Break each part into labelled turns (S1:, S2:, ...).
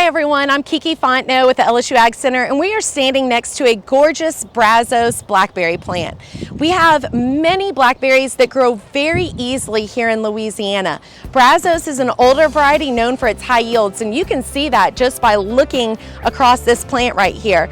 S1: Hi everyone, I'm Kiki Fontenot with the LSU Ag Center, and we are standing next to a gorgeous Brazos blackberry plant. We have many blackberries that grow very easily here in Louisiana. Brazos is an older variety known for its high yields, and you can see that just by looking across this plant right here.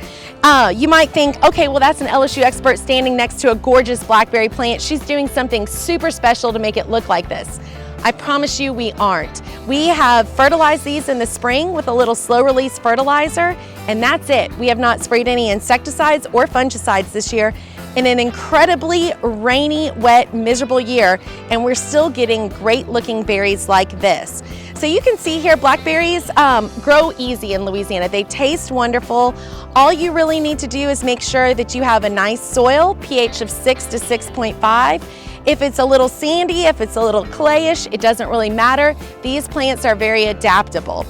S1: You might think, okay, well that's an LSU expert standing next to a gorgeous blackberry plant. She's doing something super special to make it look like this. I promise you we aren't. We have fertilized these in the spring with a little slow release fertilizer, and that's it. We have not sprayed any insecticides or fungicides this year in an incredibly rainy, wet, miserable year, and we're still getting great looking berries like this. So you can see here, blackberries grow easy in Louisiana. They taste wonderful. All you really need to do is make sure that you have a nice soil, pH of 6 to 6.5. If it's a little sandy, if it's a little clayish, it doesn't really matter. These plants are very adaptable.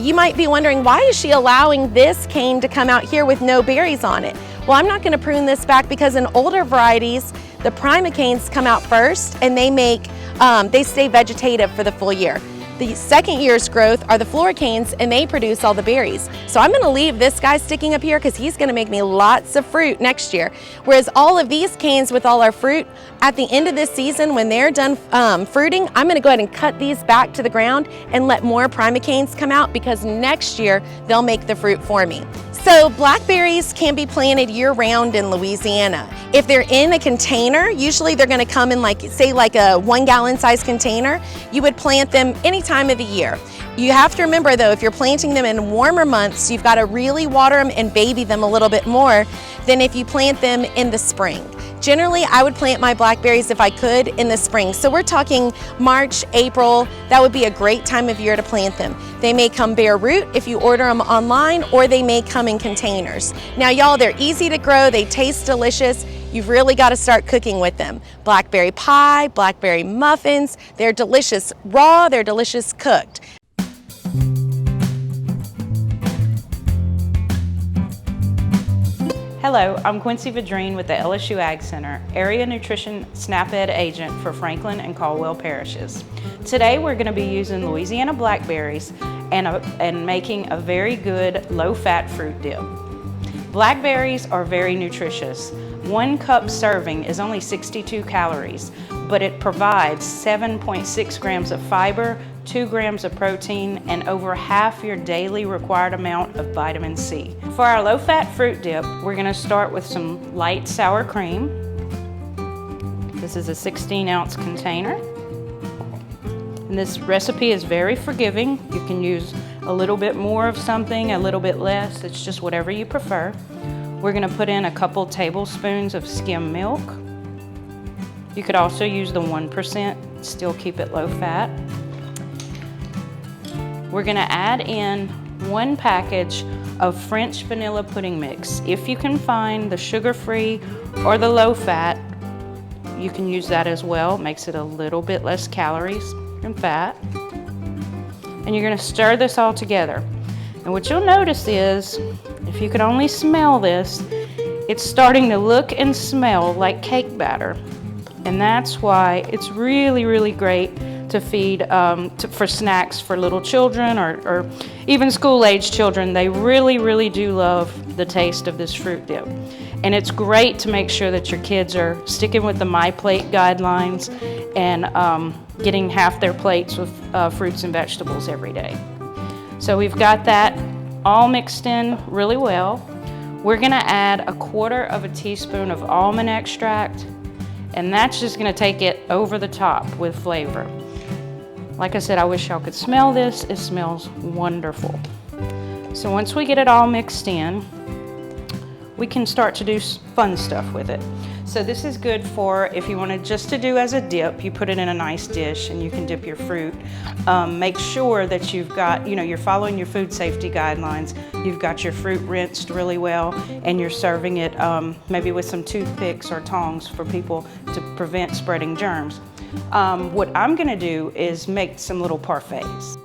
S1: You might be wondering, why is she allowing this cane to come out here with no berries on it? Well, I'm not going to prune this back because in older varieties, the primocanes come out first and they stay vegetative for the full year. The second year's growth are the floricanes, and they produce all the berries. So I'm gonna leave this guy sticking up here because he's gonna make me lots of fruit next year. Whereas all of these canes with all our fruit, at the end of this season, when they're done fruiting, I'm gonna go ahead and cut these back to the ground and let more primocanes come out, because next year they'll make the fruit for me. So blackberries can be planted year-round in Louisiana. If they're in a container, usually they're gonna come in say a 1 gallon size container. You would plant them any time of the year. You have to remember though, if you're planting them in warmer months, you've gotta really water them and baby them a little bit more than if you plant them in the spring. Generally, I would plant my blackberries if I could in the spring. So we're talking March, April, that would be a great time of year to plant them. They may come bare root if you order them online, or they may come in containers. Now y'all, they're easy to grow, they taste delicious. You've really got to start cooking with them. Blackberry pie, blackberry muffins, they're delicious raw, they're delicious cooked.
S2: Hello, I'm Quincy Vadrine with the LSU Ag Center, Area Nutrition SNAP-Ed Agent for Franklin and Caldwell parishes. Today we're going to be using Louisiana blackberries and making a very good low-fat fruit dip. Blackberries are very nutritious. 1 cup serving is only 62 calories, but it provides 7.6 grams of fiber, 2 grams of protein, and over half your daily required amount of vitamin C. For our low-fat fruit dip, we're going to start with some light sour cream. This is a 16-ounce container. And this recipe is very forgiving. You can use a little bit more of something, a little bit less. It's just whatever you prefer. We're going to put in a couple tablespoons of skim milk. You could also use the 1%, still keep it low fat. We're going to add in 1 package of French vanilla pudding mix. If you can find the sugar-free or the low fat, you can use that as well. It makes it a little bit less calories and fat. And you're going to stir this all together. And what you'll notice is, if you could only smell this, it's starting to look and smell like cake batter. And that's why it's really, really great to feed for snacks for little children or even school-age children. They really, really do love the taste of this fruit dip. And it's great to make sure that your kids are sticking with the MyPlate guidelines and getting half their plates with fruits and vegetables every day. So we've got that all mixed in really well. We're gonna add 1/4 teaspoon of almond extract, and that's just gonna take it over the top with flavor. Like I said, I wish y'all could smell this. It smells wonderful. So once we get it all mixed in, we can start to do fun stuff with it. So this is good for if you wanted just to do as a dip. You put it in a nice dish and you can dip your fruit. Make sure that you've got, you're following your food safety guidelines. You've got your fruit rinsed really well, and you're serving it maybe with some toothpicks or tongs for people to prevent spreading germs. What I'm gonna do is make some little parfaits.